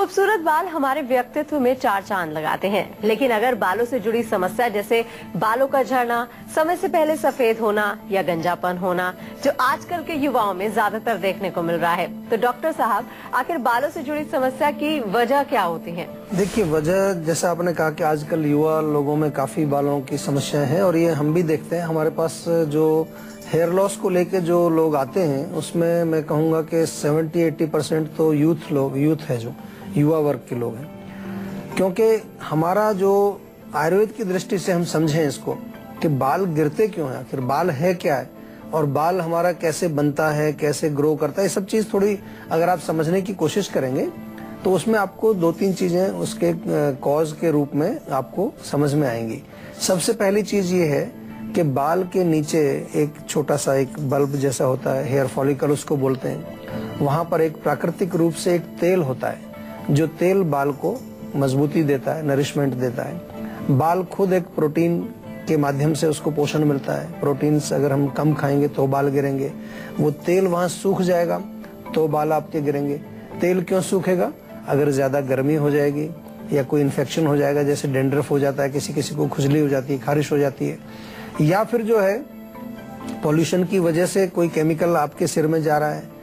खूबसूरत बाल हमारे व्यक्तित्व में चार चांद लगाते हैं, लेकिन अगर बालों से जुड़ी समस्या जैसे बालों का झड़ना, समय से पहले सफेद होना या गंजापन होना, जो आजकल के युवाओं में ज्यादातर देखने को मिल रहा है, तो डॉक्टर साहब आखिर बालों से जुड़ी समस्या की वजह क्या होती है? देखिए, वजह जैसा आपने कहा कि आजकल युवा लोगों में काफी बालों की समस्याएं हैं और ये हम भी देखते हैं। हमारे पास जो हेयर लॉस को लेके जो लोग आते हैं उसमें मैं कहूँगा कि 70-80% तो यूथ है, जो युवा वर्ग के लोग हैं। क्योंकि हमारा जो आयुर्वेद की दृष्टि से हम समझें इसको कि बाल गिरते क्यों हैं, आखिर बाल है क्या है और बाल हमारा कैसे बनता है, कैसे ग्रो करता है, ये सब चीज थोड़ी अगर आप समझने की कोशिश करेंगे तो उसमें आपको 2-3 चीजें उसके कॉज के रूप में आपको समझ में आएंगी। सबसे पहली चीज ये है कि बाल के नीचे एक छोटा सा एक बल्ब जैसा होता है, हेयर फॉलिकल उसको बोलते हैं। वहां पर एक प्राकृतिक रूप से एक तेल होता है, जो तेल बाल को मजबूती देता है, नरिशमेंट देता है। बाल खुद एक प्रोटीन के माध्यम से उसको पोषण मिलता है। प्रोटीन अगर हम कम खाएंगे तो बाल गिरेंगे, वो तेल वहां सूख जाएगा तो बाल आपके गिरेंगे। तेल क्यों सूखेगा? अगर ज्यादा गर्मी हो जाएगी या कोई इन्फेक्शन हो जाएगा, जैसे डेंड्रफ हो जाता है, किसी किसी को खुजली हो जाती है, खारिश हो जाती है, या फिर जो है पॉल्यूशन की वजह से कोई केमिकल आपके सिर में जा रहा है,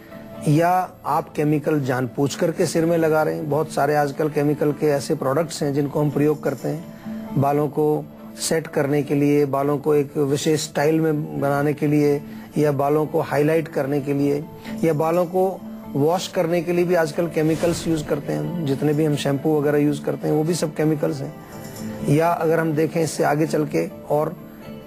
या आप केमिकल जानबूझ करके सिर में लगा रहे हैं। बहुत सारे आजकल केमिकल के ऐसे प्रोडक्ट्स हैं जिनको हम प्रयोग करते हैं बालों को सेट करने के लिए, बालों को एक विशेष स्टाइल में बनाने के लिए, या बालों को हाईलाइट करने के लिए, या बालों को वॉश करने के लिए भी आजकल केमिकल्स यूज करते हैं। जितने भी हम शैम्पू वगैरह यूज करते हैं वो भी सब केमिकल्स हैं। या अगर हम देखें इससे आगे चल के और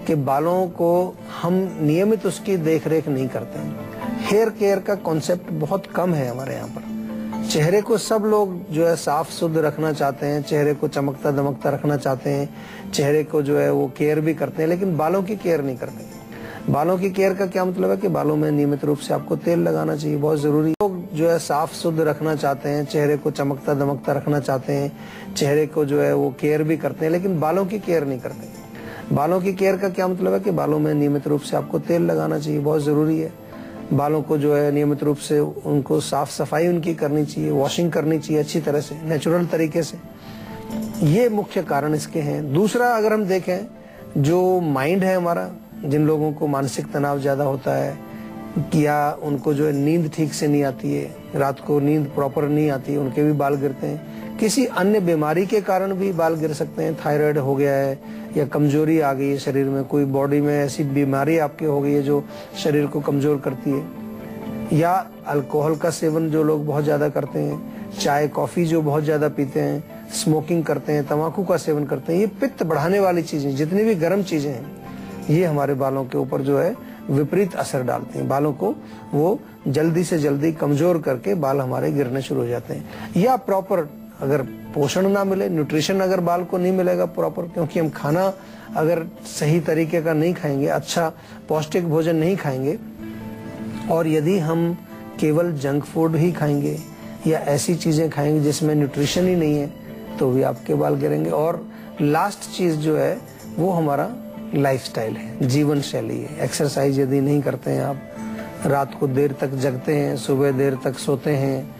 कि बालों को हम नियमित उसकी देख रेख नहीं करते हैं। हेयर केयर का कॉन्सेप्ट बहुत कम है हमारे यहाँ पर। चेहरे को सब लोग जो है साफ शुद्ध रखना चाहते हैं, चेहरे को चमकता दमकता रखना चाहते हैं, चेहरे को जो है वो केयर भी करते हैं, लेकिन बालों की केयर नहीं करते। बालों की केयर का क्या मतलब है कि बालों में नियमित रूप से आपको तेल लगाना चाहिए, बहुत जरूरी। लोग जो है साफ शुद्ध रखना चाहते हैं, चेहरे को चमकता दमकता रखना चाहते हैं, चेहरे को जो है वो केयर भी करते हैं, लेकिन बालों की केयर नहीं करते। बालों की केयर का क्या मतलब है कि बालों में नियमित रूप से आपको तेल लगाना चाहिए, बहुत जरूरी है। बालों को जो है नियमित रूप से उनको साफ सफाई उनकी करनी चाहिए, वॉशिंग करनी चाहिए अच्छी तरह से, नेचुरल तरीके से। ये मुख्य कारण इसके हैं। दूसरा, अगर हम देखें जो माइंड है हमारा, जिन लोगों को मानसिक तनाव ज्यादा होता है या उनको जो है नींद ठीक से नहीं आती है, रात को नींद प्रॉपर नहीं आती है, उनके भी बाल गिरते हैं। किसी अन्य बीमारी के कारण भी बाल गिर सकते हैं। थायराइड हो गया है या कमजोरी आ गई है शरीर में, कोई बॉडी में ऐसी बीमारी आपके हो गई है जो शरीर को कमजोर करती है, या अल्कोहल का सेवन जो लोग बहुत ज्यादा करते हैं, चाय कॉफी जो बहुत ज्यादा पीते हैं, स्मोकिंग करते हैं, तंबाकू का सेवन करते हैं, ये पित्त बढ़ाने वाली चीजें, जितनी भी गर्म चीजें हैं, ये हमारे बालों के ऊपर जो है विपरीत असर डालते हैं। बालों को वो जल्दी से जल्दी कमजोर करके बाल हमारे गिरने शुरू हो जाते हैं। या प्रॉपर अगर पोषण ना मिले, न्यूट्रिशन अगर बाल को नहीं मिलेगा प्रॉपर, क्योंकि हम खाना अगर सही तरीके का नहीं खाएंगे, अच्छा पौष्टिक भोजन नहीं खाएंगे, और यदि हम केवल जंक फूड ही खाएंगे या ऐसी चीजें खाएंगे जिसमें न्यूट्रिशन ही नहीं है, तो भी आपके बाल गिरेंगे। और लास्ट चीज जो है वो हमारा लाइफस्टाइल है, जीवन शैली है। एक्सरसाइज यदि नहीं करते हैं आप, रात को देर तक जगते हैं, सुबह देर तक सोते हैं,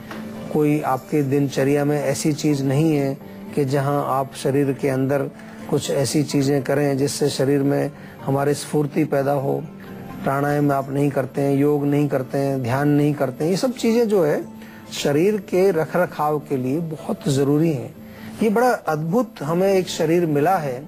कोई आपके दिनचर्या में ऐसी चीज नहीं है कि जहां आप शरीर के अंदर कुछ ऐसी चीजें करें जिससे शरीर में हमारे स्फूर्ति पैदा हो, प्राणायाम आप नहीं करते हैं, योग नहीं करते हैं, ध्यान नहीं करते हैं, ये सब चीजें जो है शरीर के रख रखाव के लिए बहुत जरूरी है। ये बड़ा अद्भुत हमें एक शरीर मिला है,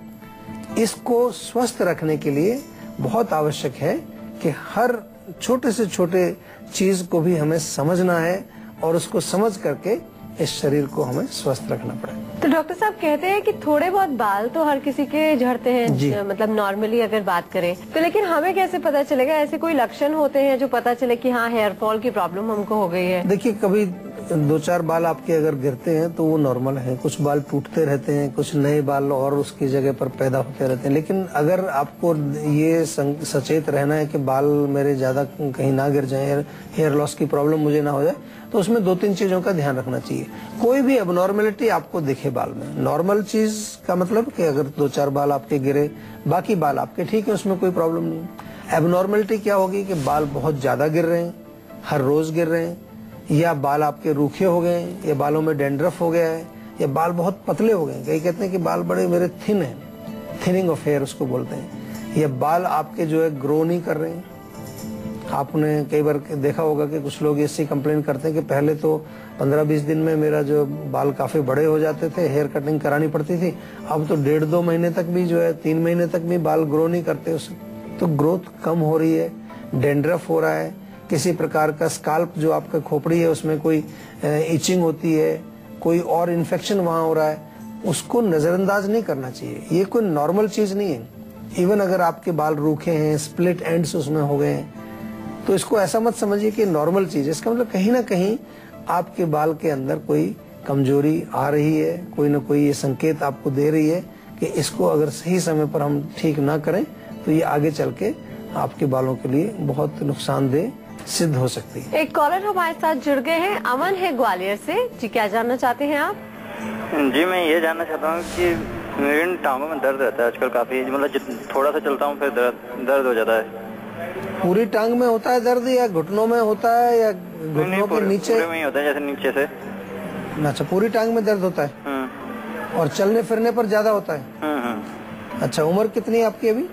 इसको स्वस्थ रखने के लिए बहुत आवश्यक है कि हर छोटे से छोटे चीज को भी हमें समझना है और उसको समझ करके इस शरीर को हमें स्वस्थ रखना पड़ेगा। तो डॉक्टर साहब कहते हैं कि थोड़े बहुत बाल तो हर किसी के झड़ते हैं, मतलब नॉर्मली अगर बात करें तो, लेकिन हमें कैसे पता चलेगा? ऐसे कोई लक्षण होते हैं जो पता चले कि हाँ हेयर फॉल की प्रॉब्लम हमको हो गई है? देखिए, कभी 2-4 बाल आपके अगर गिरते हैं तो वो नॉर्मल है, कुछ बाल टूटते रहते हैं, कुछ नए बाल और उसकी जगह पर पैदा होते रहते हैं। लेकिन अगर आपको ये सचेत रहना है कि बाल मेरे ज्यादा कहीं ना गिर जाए, हेयर लॉस की प्रॉब्लम मुझे ना हो जाए, तो उसमें 2-3 चीजों का ध्यान रखना चाहिए। कोई भी एबनॉर्मेलिटी आपको दिखे बाल में, नॉर्मल चीज का मतलब कि अगर 2-4 बाल आपके गिरे, बाकी बाल आपके ठीक है, उसमें कोई प्रॉब्लम नहीं। एबनॉर्मेलिटी क्या होगी कि बाल बहुत ज्यादा गिर रहे हैं, हर रोज गिर रहे हैं, या बाल आपके रूखे हो गए, या बालों में डैंड्रफ हो गया है, या बाल बहुत पतले हो गए। कई कहते हैं कि बाल बड़े मेरे थिन हैं, थिनिंग ऑफ हेयर उसको बोलते हैं। या बाल आपके जो है ग्रो नहीं कर रहे हैं। आपने कई बार देखा होगा कि कुछ लोग ऐसी कंप्लेन करते हैं कि पहले तो 15-20 दिन में मेरा जो बाल काफी बड़े हो जाते थे, हेयर कटिंग करानी पड़ती थी, अब तो 1.5-2 महीने तक भी जो है 3 महीने तक भी बाल ग्रो नहीं करते उससे। तो ग्रोथ कम हो रही है, डैंड्रफ हो रहा है, किसी प्रकार का स्काल्प जो आपका खोपड़ी है उसमें कोई इचिंग होती है, कोई और इन्फेक्शन वहां हो रहा है, उसको नजरअंदाज नहीं करना चाहिए। ये कोई नॉर्मल चीज नहीं है। इवन अगर आपके बाल रूखे हैं, स्प्लिट एंड्स उसमें हो गए हैं, तो इसको ऐसा मत समझिए कि नॉर्मल चीज है। इसका मतलब कहीं ना कहीं आपके बाल के अंदर कोई कमजोरी आ रही है, कोई ना कोई ये संकेत आपको दे रही है कि इसको अगर सही समय पर हम ठीक ना करें तो ये आगे चल के आपके बालों के लिए बहुत नुकसानदेह सिद्ध हो सकती है। एक कॉलर हमारे साथ जुड़ गए हैं, अमन है ग्वालियर से। जी, क्या जानना चाहते हैं आप? जी, मैं ये जानना चाहता हूँ कि मेरी टांगों में दर्द रहता है आजकल काफी, मतलब थोड़ा सा चलता हूँ फिर दर्द हो जाता है। पूरी टांग में होता है दर्द, या घुटनों में होता है, या घुटनों के नीचे? पूरे में ही होता है, जैसे नीचे से। अच्छा, पूरी टांग में दर्द होता है और चलने फिरने पर ज्यादा होता है। अच्छा, उम्र कितनी है आपकी अभी?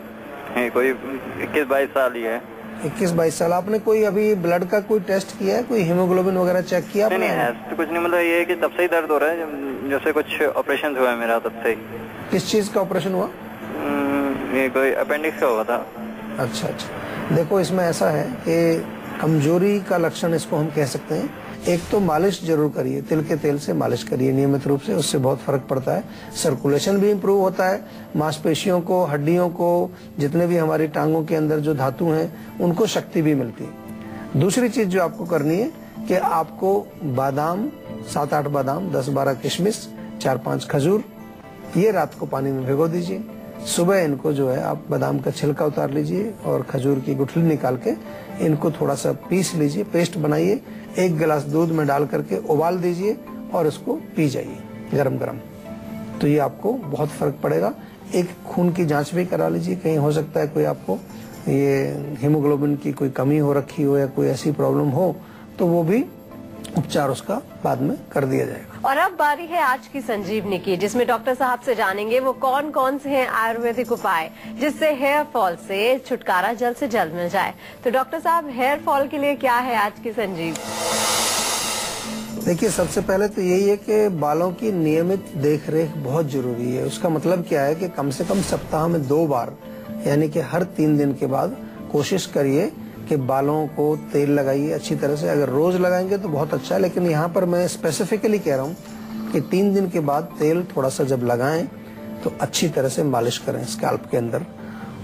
कोई 21-22 साल ही है। 21-22 साल। आपने कोई अभी ब्लड का कोई टेस्ट किया है, कोई हीमोग्लोबिन वगैरह चेक किया आपने? नहीं, तो कुछ नहीं, मतलब ये है कि तब से ही दर्द हो रहा है, जैसे कुछ ऑपरेशन हुआ है मेरा तब से ही। किस चीज का ऑपरेशन हुआ? ये कोई अपेंडिक्स का हुआ था। अच्छा, देखो इसमें ऐसा है कि कमजोरी का लक्षण इसको हम कह सकते हैं। एक तो मालिश जरूर करिए, तिल के तेल से मालिश करिए नियमित रूप से, उससे बहुत फर्क पड़ता है। सर्कुलेशन भी इम्प्रूव होता है, मांसपेशियों को, हड्डियों को, जितने भी हमारी टांगों के अंदर जो धातु हैं उनको शक्ति भी मिलती है। दूसरी चीज जो आपको करनी है कि आपको बादाम, 7-8 बादाम, 10-12 किशमिश, 4-5 खजूर, ये रात को पानी में भिगो दीजिए। सुबह इनको जो है आप बादाम का छिलका उतार लीजिए और खजूर की गुठली निकाल के इनको थोड़ा सा पीस लीजिए, पेस्ट बनाइए, 1 गिलास दूध में डाल करके उबाल दीजिए और उसको पी जाइए गरम गरम। तो ये आपको बहुत फर्क पड़ेगा। एक खून की जांच भी करा लीजिए, कहीं हो सकता है कोई आपको ये हीमोग्लोबिन की कोई कमी हो रखी हो या कोई ऐसी प्रॉब्लम हो, तो वो भी उपचार उसका बाद में कर दिया जाएगा। और अब बारी है आज की संजीवनी की, जिसमें डॉक्टर साहब से जानेंगे वो कौन कौन से हैं आयुर्वेदिक उपाय जिससे हेयर फॉल से छुटकारा जल्द से जल्द मिल जाए। तो डॉक्टर साहब, हेयर फॉल के लिए क्या है आज की संजीवनी? देखिए, सबसे पहले तो यही है कि बालों की नियमित देखरेख बहुत जरूरी है। उसका मतलब क्या है कि कम से कम सप्ताह में 2 बार, यानी कि हर 3 दिन के बाद कोशिश करिए कि बालों को तेल लगाइए अच्छी तरह से। अगर रोज लगाएंगे तो बहुत अच्छा है, लेकिन यहाँ पर मैं स्पेसिफिकली कह रहा हूँ कि 3 दिन के बाद तेल थोड़ा सा जब लगाएं तो अच्छी तरह से मालिश करें स्कैल्प के अंदर,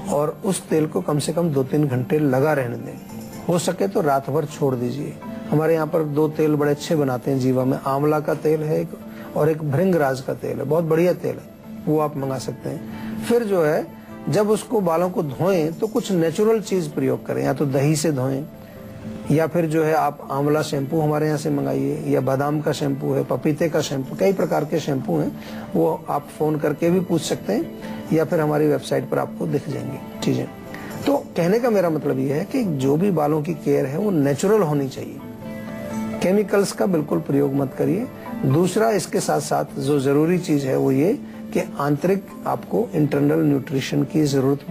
और उस तेल को कम से कम 2-3 घंटे लगा रहने दें। हो सके तो रात भर छोड़ दीजिए। हमारे यहाँ पर 2 तेल बड़े अच्छे बनाते हैं जीवा में, आंवला का तेल है एक, और एक भृंगराज का तेल है, बहुत बढ़िया तेल है, वो आप मंगा सकते हैं। फिर जो है जब उसको बालों को धोएं तो कुछ नेचुरल चीज प्रयोग करें, या तो दही से धोएं, या फिर जो है आप आंवला शैम्पू हमारे यहाँ से मंगाइए, या बादाम का शैम्पू है, पपीते का शैम्पू, कई प्रकार के शैम्पू हैं, वो आप फोन करके भी पूछ सकते हैं, या फिर हमारी वेबसाइट पर आपको दिख जाएंगी चीजें। तो कहने का मेरा मतलब ये है कि जो भी बालों की केयर है वो नेचुरल होनी चाहिए, केमिकल्स का बिल्कुल प्रयोग मत करिए। दूसरा, इसके साथ साथ जो जरूरी चीज है वो ये कि आंतरिक आपको इंटरनल न्यूट्रिशन की जरूरत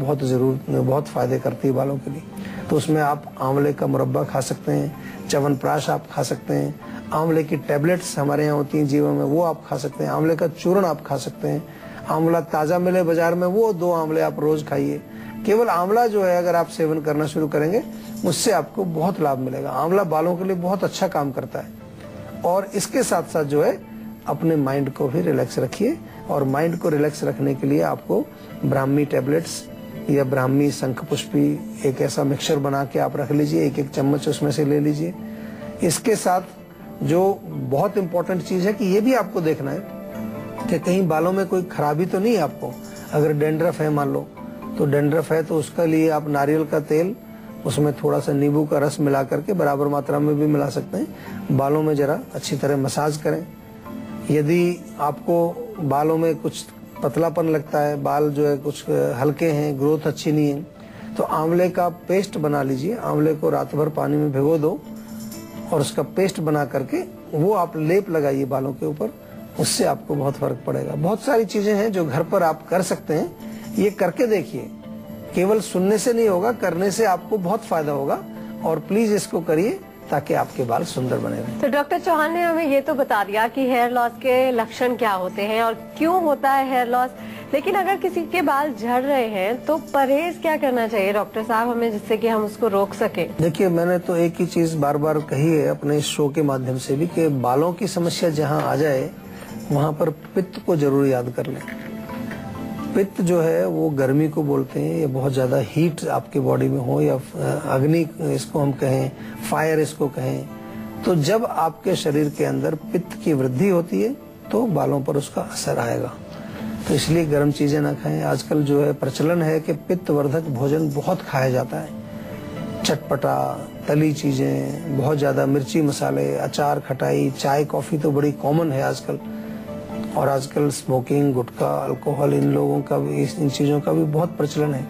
बहुत फायदे करती है बालों के लिए। तो उसमें आप आंवले का मुरब्बा खा सकते हैं, च्यवनप्राश आप खा सकते हैं, आंवले की टैबलेट्स हमारे यहाँ होती हैं जीवा में, वो आप खा सकते हैं, आंवले का चूर्ण आप खा सकते हैं, आंवला ताजा मिले बाजार में वो 2 आंवले आप रोज खाइए। केवल आंवला जो है अगर आप सेवन करना शुरू करेंगे उससे आपको बहुत लाभ मिलेगा। आंवला बालों के लिए बहुत अच्छा काम करता है। और इसके साथ साथ जो है अपने माइंड को भी रिलैक्स रखिए, और माइंड को रिलैक्स रखने के लिए आपको ब्राह्मी टैबलेट्स या ब्राह्मी शंख पुष्पी एक ऐसा मिक्सचर बना के आप रख लीजिए, 1-1 चम्मच उसमें से ले लीजिए। इसके साथ जो बहुत इंपॉर्टेंट चीज है कि ये भी आपको देखना है कि कहीं बालों में कोई खराबी तो नहीं है आपको। अगर डेंड्रफ है मान लो, तो डेंड्रफ है तो उसके लिए आप नारियल का तेल, उसमें थोड़ा सा नींबू का रस मिला करके बराबर मात्रा में भी मिला सकते हैं, बालों में जरा अच्छी तरह मसाज करें। यदि आपको बालों में कुछ पतलापन लगता है, बाल जो है कुछ हल्के हैं, ग्रोथ अच्छी नहीं है, तो आंवले का पेस्ट बना लीजिए। आंवले को रात भर पानी में भिगो दो और उसका पेस्ट बना करके वो आप लेप लगाइए बालों के ऊपर, उससे आपको बहुत फर्क पड़ेगा। बहुत सारी चीजें हैं जो घर पर आप कर सकते हैं, ये करके देखिए। केवल सुनने से नहीं होगा, करने से आपको बहुत फायदा होगा। और प्लीज इसको करिए ताकि आपके बाल सुंदर बने रहें। तो डॉक्टर चौहान ने हमें ये तो बता दिया कि हेयर लॉस के लक्षण क्या होते हैं और क्यों होता है हेयर लॉस, लेकिन अगर किसी के बाल झड़ रहे हैं तो परहेज क्या करना चाहिए डॉक्टर साहब हमें, जिससे कि हम उसको रोक सके? देखिए, मैंने तो एक ही चीज बार बार कही है अपने इस शो के माध्यम से भी कि बालों की समस्या जहाँ आ जाए वहाँ पर पित्त को जरूर याद कर लें। पित्त जो है वो गर्मी को बोलते हैं, या बहुत ज्यादा हीट आपके बॉडी में हो, या अग्नि इसको हम कहें, फायर इसको कहें। तो जब आपके शरीर के अंदर पित्त की वृद्धि होती है तो बालों पर उसका असर आएगा। तो इसलिए गर्म चीजें ना खाएं। आजकल जो है प्रचलन है कि पित्त वर्धक भोजन बहुत खाया जाता है, चटपटा तली चीजें, बहुत ज्यादा मिर्ची मसाले, अचार, खटाई, चाय, कॉफी तो बड़ी कॉमन है आजकल। और आजकल स्मोकिंग, गुटखा, अल्कोहल, इन लोगों का भी, इन चीजों का भी बहुत प्रचलन है।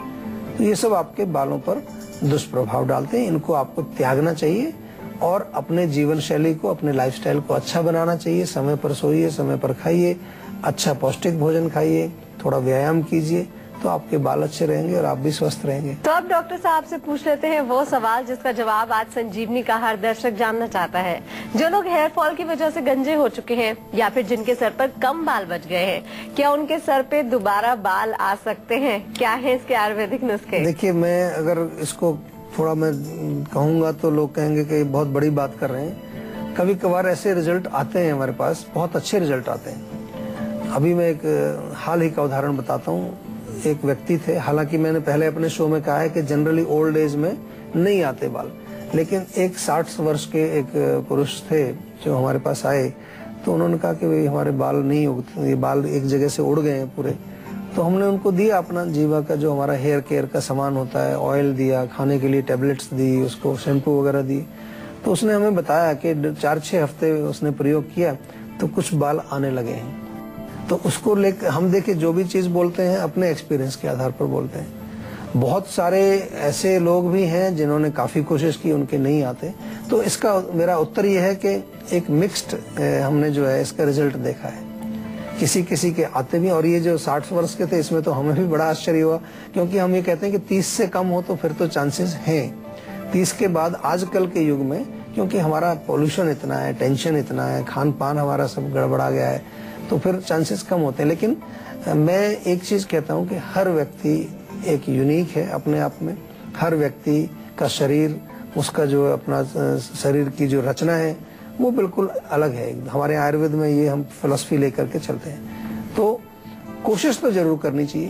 तो ये सब आपके बालों पर दुष्प्रभाव डालते हैं, इनको आपको त्यागना चाहिए और अपने जीवन शैली को, अपने लाइफस्टाइल को अच्छा बनाना चाहिए। समय पर सोइए, समय पर खाइए, अच्छा पौष्टिक भोजन खाइए, थोड़ा व्यायाम कीजिए, तो आपके बाल अच्छे रहेंगे और आप भी स्वस्थ रहेंगे। तो अब डॉक्टर साहब से पूछ लेते हैं वो सवाल जिसका जवाब आज संजीवनी का हर दर्शक जानना चाहता है। जो लोग हेयर फॉल की वजह से गंजे हो चुके हैं या फिर जिनके सर पर कम बाल बच गए हैं, क्या उनके सर पे दोबारा बाल आ सकते हैं? क्या है इसके आयुर्वेदिक नुस्खे? देखिए, मैं अगर इसको थोड़ा मैं कहूँगा तो लोग कहेंगे कि बहुत बड़ी बात कर रहे हैं। कभी कभार ऐसे रिजल्ट आते हैं हमारे पास, बहुत अच्छे रिजल्ट आते हैं। अभी मैं एक हाल ही का उदाहरण बताता हूँ। एक व्यक्ति थे, हालांकि मैंने पहले अपने शो में कहा है कि जनरली ओल्ड एज में नहीं आते बाल, लेकिन एक 60 वर्ष के एक पुरुष थे जो हमारे पास आए, तो उन्होंने कहा कि भाई हमारे बाल नहीं उगते, ये बाल एक जगह से उड़ गए हैं पूरे। तो हमने उनको दिया अपना जीवा का जो हमारा हेयर केयर का सामान होता है, ऑयल दिया, खाने के लिए टैबलेट्स दी, उसको शैम्पू वगैरह दी। तो उसने हमें बताया कि 4-6 हफ्ते उसने प्रयोग किया तो कुछ बाल आने लगे हैं। तो उसको लेकर हम देखे, जो भी चीज बोलते हैं अपने एक्सपीरियंस के आधार पर बोलते हैं। बहुत सारे ऐसे लोग भी हैं जिन्होंने काफी कोशिश की, उनके नहीं आते। तो इसका मेरा उत्तर यह है कि एक मिक्स्ड हमने जो है इसका रिजल्ट देखा है। किसी किसी के आते भी, और ये जो 60 वर्ष के थे इसमें तो हमें भी बड़ा आश्चर्य हुआ, क्योंकि हम ये कहते हैं कि 30 से कम हो तो फिर तो चांसेस हैं। 30 के बाद आजकल के युग में, क्योंकि हमारा पोल्यूशन इतना है, टेंशन इतना है, खान पान हमारा सब गड़बड़ा गया है, तो फिर चांसेस कम होते हैं। लेकिन मैं एक चीज कहता हूं कि हर व्यक्ति एक यूनिक है अपने आप में। हर व्यक्ति का शरीर, उसका जो अपना शरीर की जो रचना है वो बिल्कुल अलग है। हमारे आयुर्वेद में ये हम फिलॉसफी लेकर के चलते हैं। तो कोशिश तो जरूर करनी चाहिए,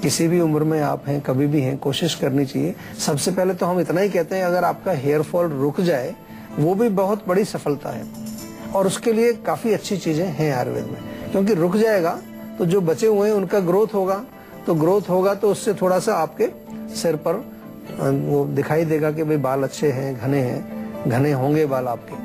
किसी भी उम्र में आप हैं, कभी भी हैं, कोशिश करनी चाहिए। सबसे पहले तो हम इतना ही कहते हैं, अगर आपका हेयर फॉल रुक जाए वो भी बहुत बड़ी सफलता है, और उसके लिए काफी अच्छी चीजें हैं आयुर्वेद में। क्योंकि रुक जाएगा तो जो बचे हुए हैं उनका ग्रोथ होगा, तो ग्रोथ होगा तो उससे थोड़ा सा आपके सिर पर वो दिखाई देगा कि भाई बाल अच्छे हैं, घने होंगे बाल आपके।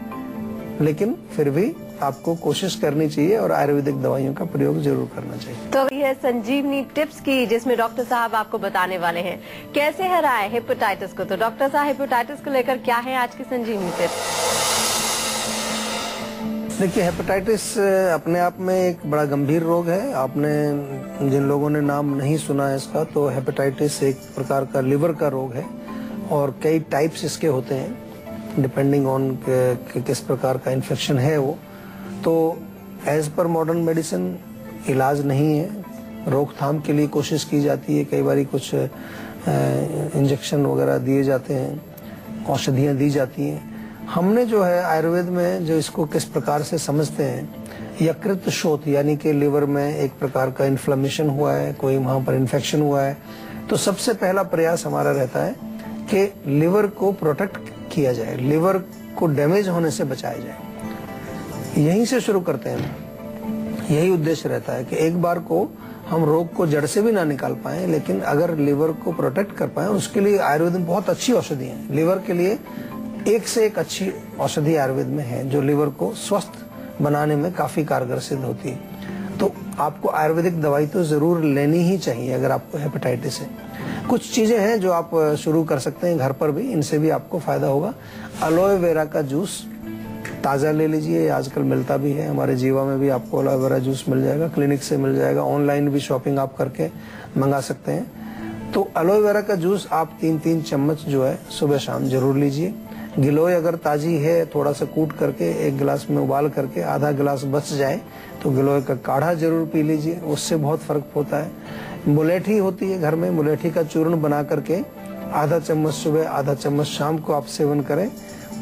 लेकिन फिर भी आपको कोशिश करनी चाहिए और आयुर्वेदिक दवाइयों का प्रयोग जरूर करना चाहिए। तो ये संजीवनी टिप्स की, जिसमें डॉक्टर साहब आपको बताने वाले हैं कैसे हराए हेपेटाइटिस को। तो डॉक्टर साहब, हेपेटाइटिस को लेकर क्या है आज की संजीवनी टिप्स? देखिए, हेपेटाइटिस अपने आप में एक बड़ा गंभीर रोग है। आपने जिन लोगों ने नाम नहीं सुना है इसका, तो हेपेटाइटिस एक प्रकार का लिवर का रोग है और कई टाइप्स इसके होते हैं डिपेंडिंग ऑन किस प्रकार का इन्फेक्शन है वो। तो एज पर मॉडर्न मेडिसिन इलाज नहीं है, रोकथाम के लिए कोशिश की जाती है। कई बार कुछ इंजेक्शन वगैरह दिए जाते हैं, औषधियाँ दी जाती हैं। हमने जो है आयुर्वेद में जो इसको किस प्रकार से समझते हैं, यकृत शोथ, यानी कि लिवर में एक प्रकार का इन्फ्लेमेशन हुआ है, कोई वहां पर इन्फेक्शन हुआ है, तो सबसे पहला प्रयास हमारा रहता है कि लिवर को प्रोटेक्ट किया जाए, लिवर को डैमेज होने से बचाया जाए। यहीं से शुरू करते हैं। यही उद्देश्य रहता है कि एक बार को हम रोग को जड़ से भी ना निकाल पाए, लेकिन अगर लिवर को प्रोटेक्ट कर पाए, उसके लिए आयुर्वेद में बहुत अच्छी औषधि है। लिवर के लिए एक से एक अच्छी औषधि आयुर्वेद में है जो लिवर को स्वस्थ बनाने में काफी कारगर सिद्ध होती है। तो आपको आयुर्वेदिक दवाई तो जरूर लेनी ही चाहिए अगर आपको हेपेटाइटिस है। कुछ चीजें हैं जो आप शुरू कर सकते हैं घर पर भी, इनसे भी आपको फायदा होगा। एलोए वेरा का जूस ताज़ा ले लीजिए, ये आजकल मिलता भी है, हमारे जीवा में भी आपको एलोवेरा जूस मिल जाएगा, क्लिनिक से मिल जाएगा, ऑनलाइन भी शॉपिंग आप करके मंगा सकते हैं। तो एलोवेरा का जूस आप 3-3 चम्मच जो है सुबह शाम जरूर लीजिए। गिलोय अगर ताजी है थोड़ा सा कूट करके 1 गिलास में उबाल करके आधा गिलास बच जाए तो गिलोय का काढ़ा जरूर पी लीजिए, उससे बहुत फर्क होता है। मुलेठी होती है घर में, मुलेठी का चूर्ण बना करके आधा चम्मच सुबह आधा चम्मच शाम को आप सेवन करें,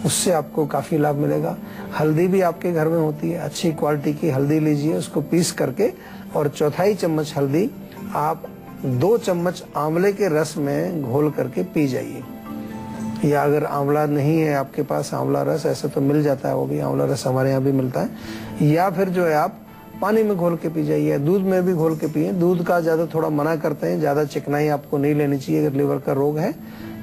उससे आपको काफी लाभ मिलेगा। हल्दी भी आपके घर में होती है, अच्छी क्वालिटी की हल्दी लीजिए, उसको पीस करके और 1/4 चम्मच हल्दी आप 2 चम्मच आंवले के रस में घोल करके पी जाइए। या अगर आंवला नहीं है आपके पास, आंवला रस ऐसे तो मिल जाता है, वो भी आंवला रस हमारे यहाँ भी मिलता है, या फिर जो है आप पानी में घोल के पी जाइए, दूध में भी घोल के पिए। दूध का ज्यादा थोड़ा मना करते हैं, ज्यादा चिकनाई आपको नहीं लेनी चाहिए अगर लिवर का रोग है।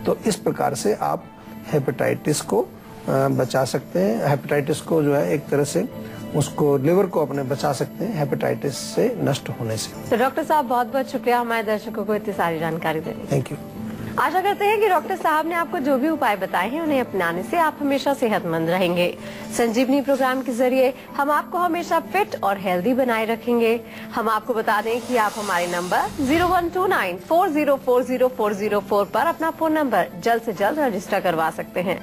तो इस प्रकार से आप हेपेटाइटिस को बचा सकते हैं। हेपेटाइटिस को जो है एक तरह से उसको लिवर को अपने बचा सकते हैं हेपेटाइटिस से नष्ट होने से। तो डॉक्टर साहब बहुत बहुत शुक्रिया हमारे दर्शकों को इतनी सारी जानकारी देने। Thank you. आशा करते हैं कि डॉक्टर साहब ने आपको जो भी उपाय बताए हैं उन्हें अपनाने से आप हमेशा सेहतमंद रहेंगे। संजीवनी प्रोग्राम के जरिए हम आपको हमेशा फिट और हेल्दी बनाए रखेंगे। हम आपको बता दें कि आप हमारे नंबर 012940400404 पर अपना फोन नंबर जल्द से जल्द रजिस्टर करवा सकते हैं।